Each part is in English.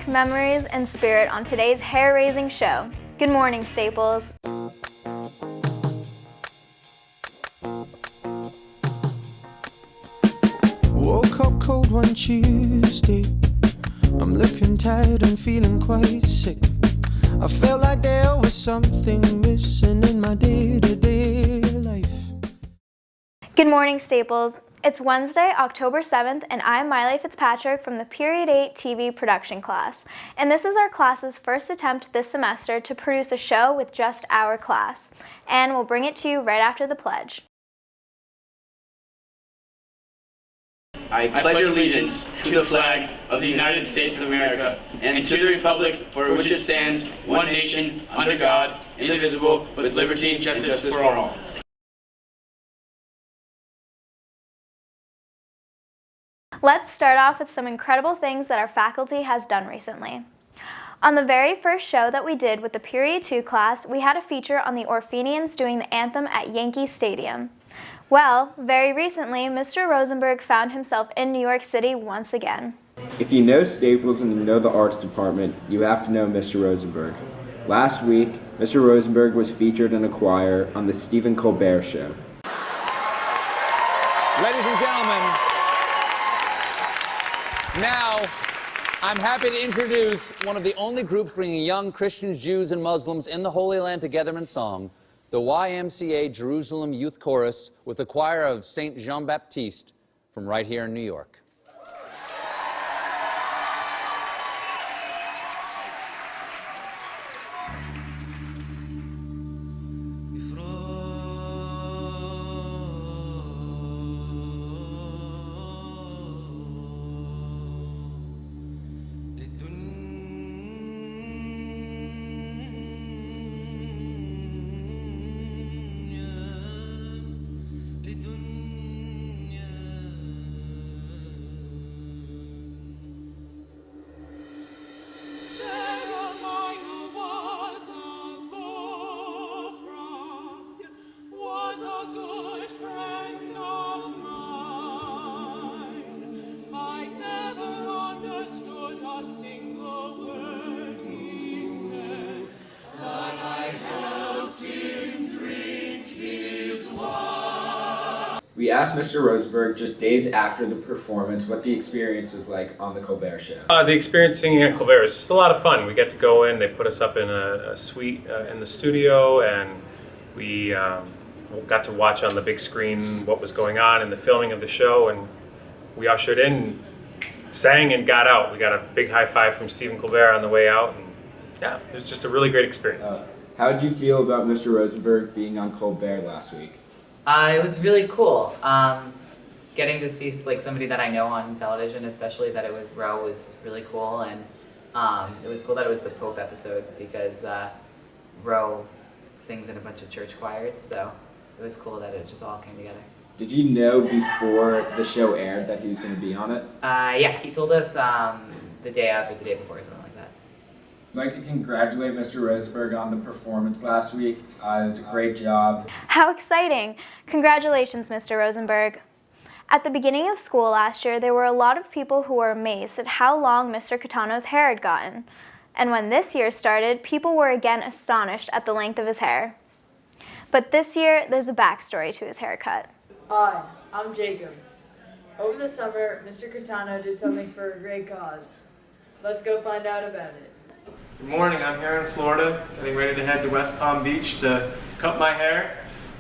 music, memories, and spirit on today's hair-raising show. Good morning, Staples. Woke up cold one Tuesday. I'm looking tired and feeling quite sick. I felt like there was something missing in my day-to-day life. Good morning, Staples. It's Wednesday, October 7th, and I'm Miley Fitzpatrick from the Period 8 TV production class. And this is our class's first attempt this semester to produce a show with just our class. And we'll bring it to you right after the pledge. I pledge allegiance to the flag of the United States of America and to the republic for which it stands, one nation, under God, indivisible, with liberty and justice for all. Let's start off with some incredible things that our faculty has done recently. On the very first show that we did with the Period 2 class, we had a feature on the Orphenians doing the anthem at Yankee Stadium. Well, very recently, Mr. Rosenberg found himself in New York City once again. If you know Staples and you know the arts department, you have to know Mr. Rosenberg. Last week, Mr. Rosenberg was featured in a choir on the Stephen Colbert Show. Ladies and gentlemen, now I'm happy to introduce one of the only groups bringing young Christians, Jews, and Muslims in the Holy Land together in song, the YMCA Jerusalem Youth Chorus with the choir of St. Jean-Baptiste from right here in New York. We asked Mr. Rosenberg just days after the performance what the experience was like on the Colbert Show. The experience singing at Colbert is just a lot of fun. We get to go in, they put us up in a suite in the studio, and we got to watch on the big screen what was going on in the filming of the show, and we ushered in, sang, and got out. We got a big high five from Stephen Colbert on the way out, and yeah, it was just a really great experience. How did you feel about Mr. Rosenberg being on Colbert last week? It was really cool. Getting to see like somebody that I know on television, especially that it was Ro, was really cool, and it was cool that it was the Pope episode because Ro sings in a bunch of church choirs, so it was cool that it just all came together. Did you know before the show aired that he was going to be on it? Yeah, he told us the day of or the day before, something like that. I'd like to congratulate Mr. Rosenberg on the performance last week. It was a great job. How exciting! Congratulations, Mr. Rosenberg. At the beginning of school last year, there were a lot of people who were amazed at how long Mr. Gaetano's hair had gotten. And when this year started, people were again astonished at the length of his hair. But this year, there's a backstory to his haircut. Hi, I'm Jacob. Over the summer, Mr. Gaetano did something for a great cause. Let's go find out about it. Good morning, I'm here in Florida, getting ready to head to West Palm Beach to cut my hair.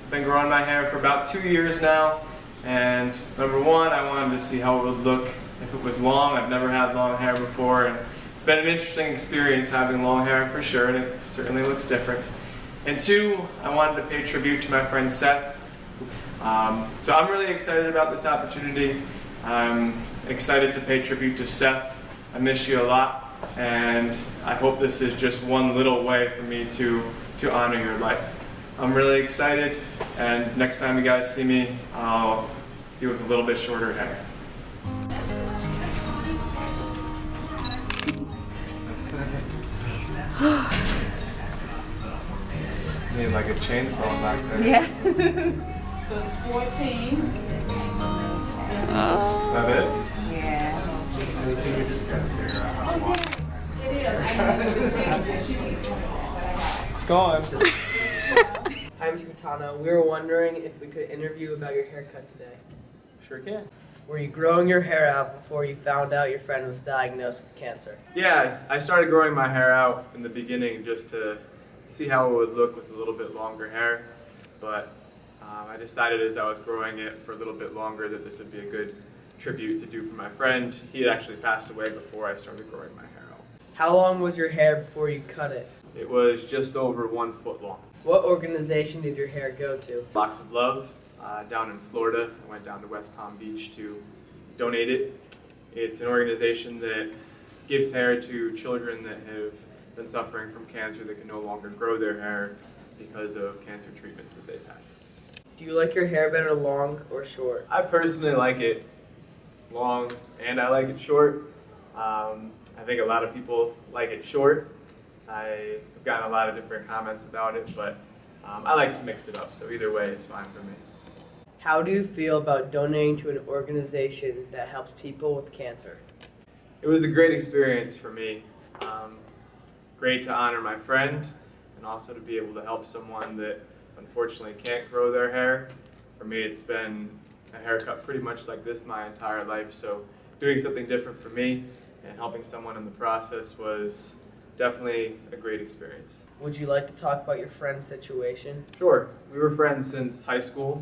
I've been growing my hair for about 2 years now, and number one, I wanted to see how it would look if it was long. I've never had long hair before, and it's been an interesting experience having long hair for sure, and it certainly looks different. And two, I wanted to pay tribute to my friend Seth. So I'm really excited about this opportunity. I'm excited to pay tribute to Seth. I miss you a lot. And I hope this is just one little way for me to honor your life. I'm really excited, and next time you guys see me, I'll be with a little bit shorter hair. Need like a chainsaw back there. Yeah. So it's 14. Is that it? Yeah. I think we just gotta figure out how to walk. It's gone. Hi, Mr. Gaetano. We were wondering if we could interview about your haircut today. Sure can. Were you growing your hair out before you found out your friend was diagnosed with cancer? Yeah, I started growing my hair out in the beginning just to see how it would look with a little bit longer hair, but I decided as I was growing it for a little bit longer that this would be a good tribute to do for my friend. He had actually passed away before I started growing my hair out. How long was your hair before you cut it? It was just over 1 foot long. What organization did your hair go to? Locks of Love down in Florida. I went down to West Palm Beach to donate it. It's an organization that gives hair to children that have been suffering from cancer that can no longer grow their hair because of cancer treatments that they've had. Do you like your hair better long or short? I personally like it long and I like it short. I think a lot of people like it short. I've gotten a lot of different comments about it, but I like to mix it up, so either way is fine for me. How do you feel about donating to an organization that helps people with cancer? It was a great experience for me. Great to honor my friend and also to be able to help someone that unfortunately can't grow their hair. For me, it's been a haircut pretty much like this my entire life, so doing something different for me and helping someone in the process was definitely a great experience. Would you like to talk about your friend's situation? Sure. We were friends since high school.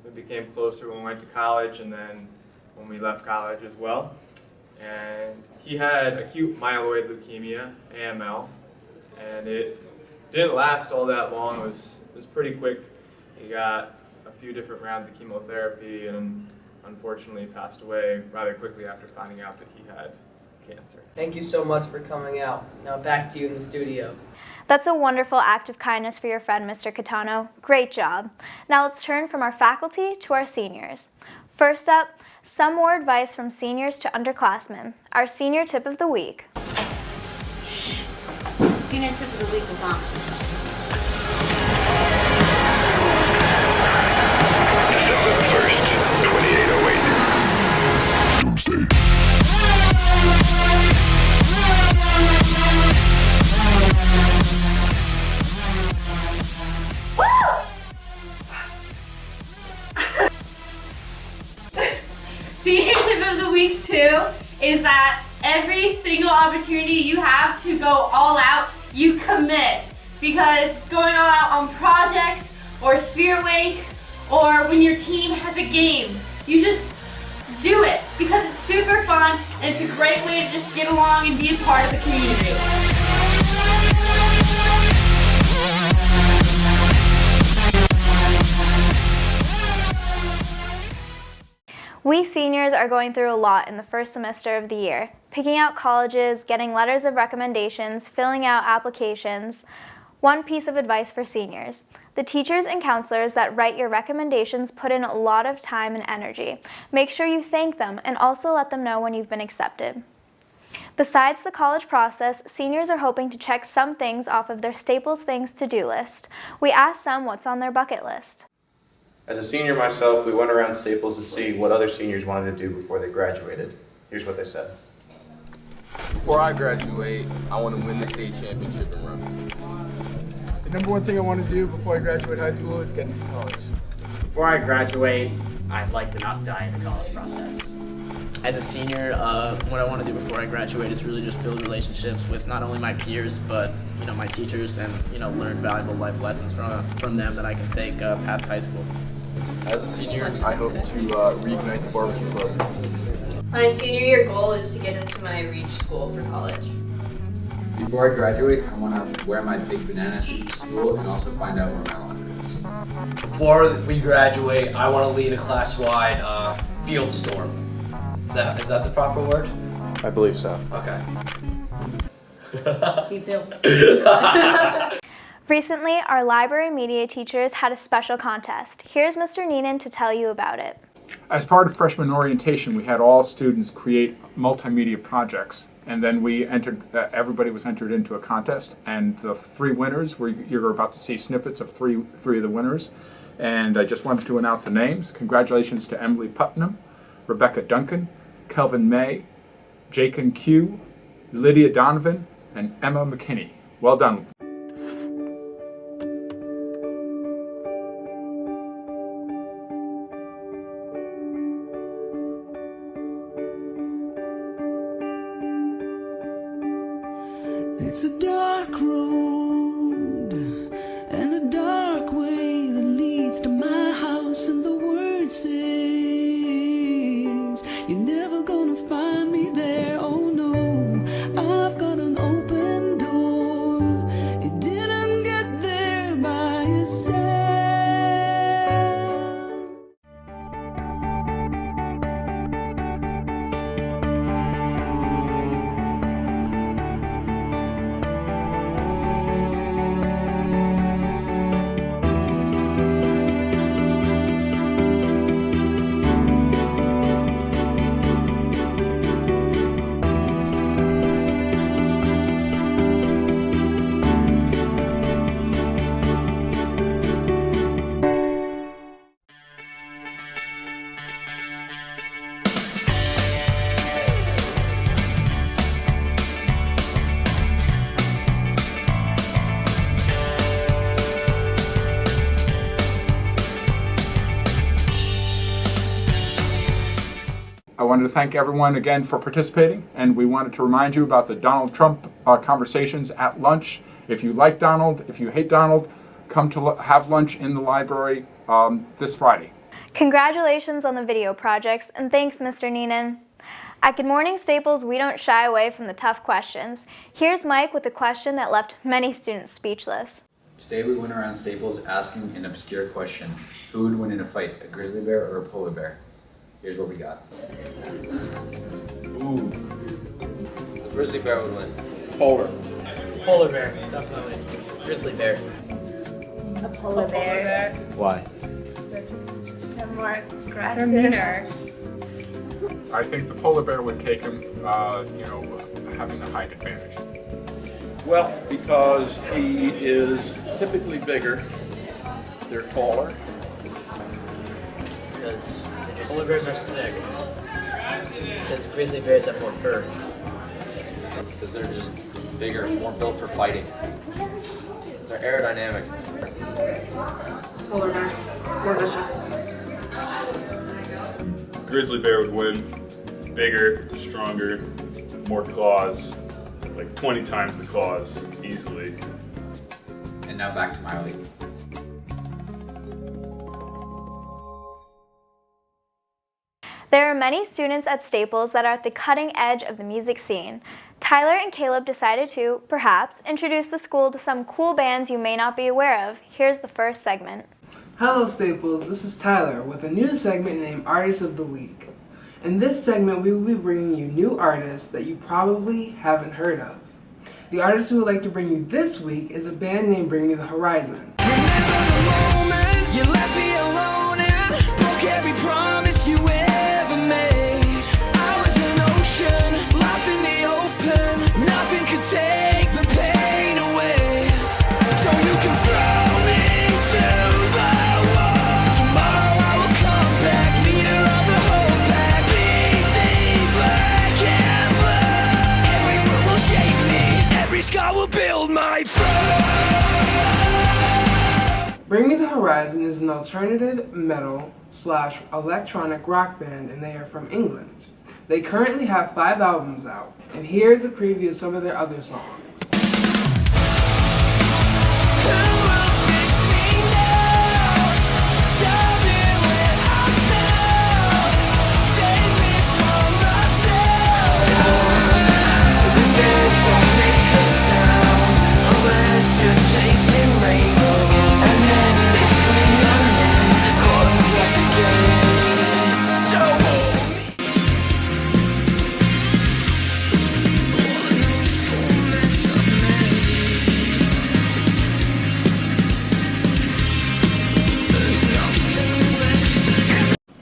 We became closer when we went to college and then when we left college as well. And he had acute myeloid leukemia, AML, and it didn't last all that long. It was pretty quick. He got a few different rounds of chemotherapy and unfortunately passed away rather quickly after finding out that he had cancer. Thank you so much for coming out. Now back to you in the studio. That's a wonderful act of kindness for your friend, Mr. Gaetano. Great job. Now let's turn from our faculty to our seniors. First up, some more advice from seniors to underclassmen. Our senior tip of the week. Senior tip of the week with Mom. December 1st, 2808. Doomsday. Senior tip of the week too is that every single opportunity you have to go all out, you commit. Because going all out on projects or Spirit Week or when your team has a game, you just do it because it's super fun and it's a great way to just get along and be a part of the community. We seniors are going through a lot in the first semester of the year, picking out colleges, getting letters of recommendations, filling out applications. One piece of advice for seniors. The teachers and counselors that write your recommendations put in a lot of time and energy. Make sure you thank them and also let them know when you've been accepted. Besides the college process, seniors are hoping to check some things off of their Staples Things to-do list. We asked some what's on their bucket list. As a senior myself, we went around Staples to see what other seniors wanted to do before they graduated. Here's what they said. Before I graduate, I want to win the state championship in rugby. The number one thing I want to do before I graduate high school is get into college. Before I graduate, I'd like to not die in the college process. As a senior, what I want to do before I graduate is really just build relationships with not only my peers, but my teachers, and learn valuable life lessons from them that I can take past high school. As a senior, I hope to reignite the barbecue club. My senior year goal is to get into my REACH school for college. Before I graduate, I want to wear my big banana suit to school and also find out where my locker is. Before we graduate, I want to lead a class-wide field storm. Is that the proper word? I believe so. Okay. Me too. Recently, our library media teachers had a special contest. Here's Mr. Neenan to tell you about it. As part of freshman orientation, we had all students create multimedia projects, and then we entered. Everybody was entered into a contest, and the three winners you're about to see snippets of three of the winners, and I just wanted to announce the names. Congratulations to Emily Putnam, Rebecca Duncan, Kelvin May, Jacob Q, Lydia Donovan, and Emma McKinney. Well done. It's a dark road and a dark way that leads to my house, and the word says you're never gonna find me there. Oh no, I've got an open door. It didn't get there by itself. I wanted to thank everyone again for participating, and we wanted to remind you about the Donald Trump conversations at lunch. If you like Donald, if you hate Donald, come to have lunch in the library this Friday. Congratulations on the video projects, and thanks, Mr. Neenan. At Good Morning Staples, we don't shy away from the tough questions. Here's Mike with a question that left many students speechless. Today we went around Staples asking an obscure question. Who would win in a fight, a grizzly bear or a polar bear? Here's what we got. Ooh. The grizzly bear would win. Polar. Polar bear, definitely. Grizzly bear. A polar bear. Why? So just they're more aggressive. They're meaner. I think the polar bear would take him, having the height advantage. Well, because he is typically bigger, they're taller. Because polar bears are sick. Because grizzly bears have more fur. Because they're just bigger, more built for fighting. They're aerodynamic. Polar bear. More vicious. Grizzly bear would win. It's bigger, stronger, more claws. Like 20 times the claws, easily. And now back to Miley. There are many students at Staples that are at the cutting edge of the music scene. Tyler and Caleb decided to, perhaps, introduce the school to some cool bands you may not be aware of. Here's the first segment. Hello Staples, this is Tyler with a new segment named Artist of the Week. In this segment, we will be bringing you new artists that you probably haven't heard of. The artist we would like to bring you this week is a band named Bring Me the Horizon. You left me alone and broke every promise you ever made. I was an ocean, lost in the open. Nothing could take the pain away. So you can throw me to the wall. Tomorrow I will come back, leader of the whole pack. Beat me black and blue. Every word will shape me, every scar will build my throne. Bring Me the Horizon is an alternative metal / electronic rock band, and they are from England. They currently have 5 albums out, and here's a preview of some of their other songs.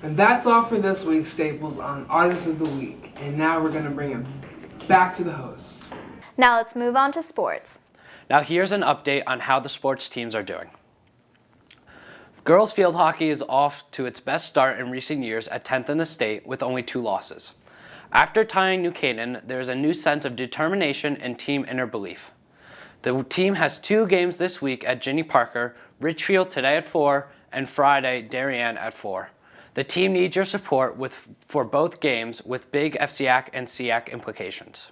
And that's all for this week's Staples on Artist of the Week. And now we're going to bring it back to the host. Now let's move on to sports. Now here's an update on how the sports teams are doing. Girls field hockey is off to its best start in recent years at 10th in the state with only 2 losses. After tying New Canaan, there is a new sense of determination and team inner belief. The team has 2 games this week at Ginny Parker, Richfield today at 4, and Friday, Darien at 4. The team needs your support for both games with big FCIAC and SEAC implications.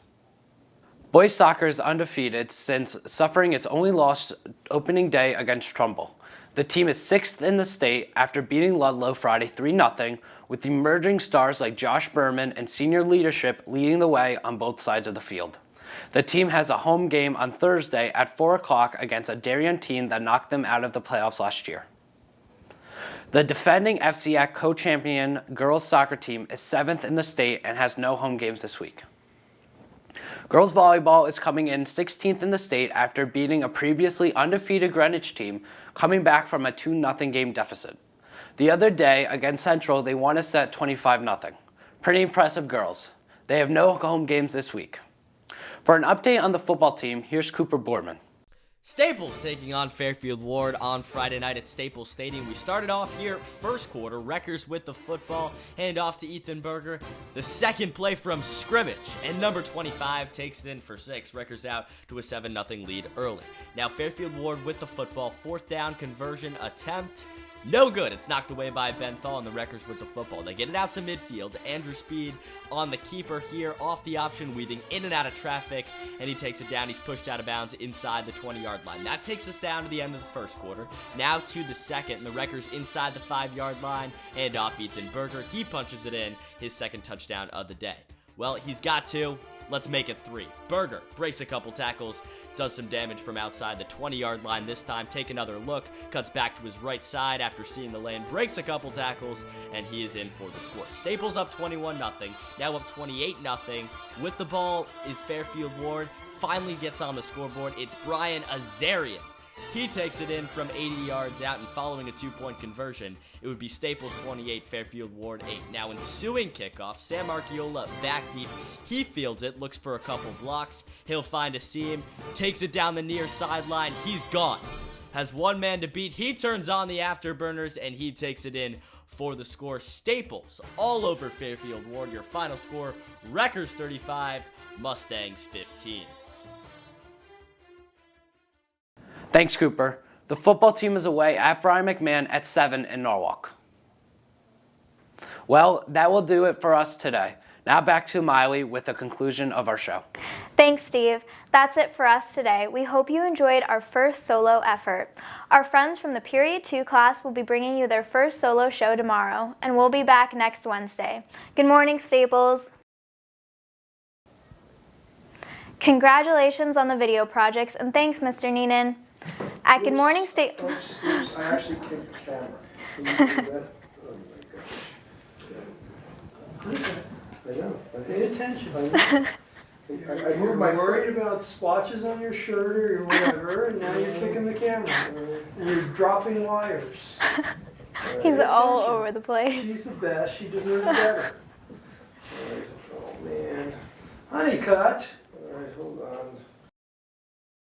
Boys soccer is undefeated since suffering its only loss opening day against Trumbull. The team is 6th in the state after beating Ludlow Friday 3-0, with emerging stars like Josh Berman and senior leadership leading the way on both sides of the field. The team has a home game on Thursday at 4 o'clock against a Darien team that knocked them out of the playoffs last year. The defending FCIAC co-champion girls soccer team is 7th in the state and has no home games this week. Girls volleyball is coming in 16th in the state after beating a previously undefeated Greenwich team, coming back from a 2-0 game deficit. The other day, against Central, they won a set 25-0. Pretty impressive girls. They have no home games this week. For an update on the football team, here's Cooper Boardman. Staples taking on Fairfield Ward on Friday night at Staples Stadium. We started off here first quarter. Wreckers with the football. Hand off to Ethan Berger. The second play from scrimmage. And number 25 takes it in for 6. Wreckers out to a 7-0 lead early. Now Fairfield Ward with the football. 4th down conversion attempt. No good. It's knocked away by Ben Thal and the Wreckers with the football. They get it out to midfield. Andrew Speed on the keeper here, off the option, weaving in and out of traffic, and he takes it down. He's pushed out of bounds inside the 20-yard line. That takes us down to the end of the first quarter. Now to the second, and the Wreckers inside the 5-yard line. Hand off Ethan Berger. He punches it in, his second touchdown of the day. Well, he's got 2. Let's make it 3. Berger breaks a couple tackles, does some damage from outside the 20-yard line this time. Take another look, cuts back to his right side after seeing the lane, breaks a couple tackles, and he is in for the score. Staples up 21-0, now up 28-0. With the ball is Fairfield Ward, finally gets on the scoreboard. It's Brian Azarian. He takes it in from 80 yards out, and following a 2-point conversion, it would be Staples 28, Fairfield Ward 8. Now ensuing kickoff, Sam Archiola back deep. He fields it, looks for a couple blocks. He'll find a seam, takes it down the near sideline. He's gone. Has one man to beat. He turns on the afterburners, and he takes it in for the score. Staples all over Fairfield Ward. Your final score, Wreckers 35, Mustangs 15. Thanks, Cooper. The football team is away at Brian McMahon at 7 in Norwalk. Well, that will do it for us today. Now back to Miley with the conclusion of our show. Thanks, Steve. That's it for us today. We hope you enjoyed our first solo effort. Our friends from the Period 2 class will be bringing you their first solo show tomorrow, and we'll be back next Wednesday. Good morning, Staples. Congratulations on the video projects, and thanks, Mr. Neenan. At Good Morning Staples. I actually kicked the camera. Can you do that? Oh my gosh. I know. Pay attention. I moved my worried about splotches on your shirt or whatever, and now you're kicking the camera. And you're dropping wires. He's all over the place. She's the best. She deserves better. Oh, man. Honeycutt.